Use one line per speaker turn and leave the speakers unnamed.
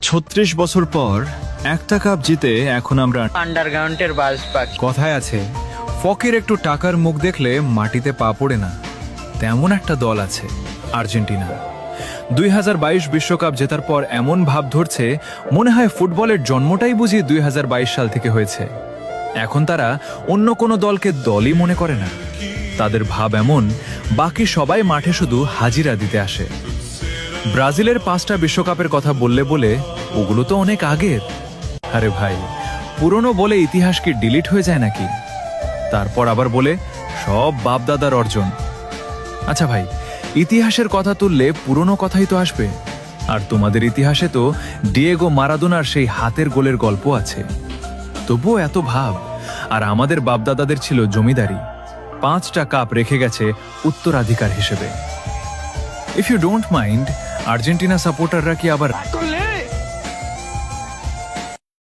36 বছর পর একটা কাপ জিতে এখন আমরা
আন্ডারগ্রাউন্ডের বাস পাখি।
কথায় আছে, ফকের একটু টাকার মুখ দেখলে মাটিতে পা পড়ে না, তেমন একটা দল আছে আর্জেন্টিনা। 2022 বিশ্বকাপ জেতার পর এমন ভাব ধরছে মনে হয় ফুটবলের জন্মটাই বুঝি 2022 সাল থেকে হয়েছে। এখন তারা অন্য কোনো দলকে দলই মনে করে না। তাদের ভাব এমন, বাকি সবাই মাঠে শুধু হাজিরা দিতে আসে। ব্রাজিলের 5টা বিশ্বকাপের কথা বললে বলে ওগুলো তো অনেক আগের। আরে ভাই, পুরনো বলে ইতিহাস কি ডিলিট হয়ে যায় নাকি? তারপর আবার বলে সব বাপদাদার অর্জন। আচ্ছা ভাই, ইতিহাসের কথা তুললে পুরনো কথাই তো আসবে। আর তোমাদের ইতিহাসে তো ডিয়েগো মারাদোনার সেই হাতের গোলের গল্প আছে। তবুও এত ভাব। আর আমাদের বাপদাদাদের ছিল জমিদারি, 5টা কাপ রেখে গেছে উত্তরাধিকার হিসেবে। If you don't mind, Argentina সাপোর্টাররা কি আবার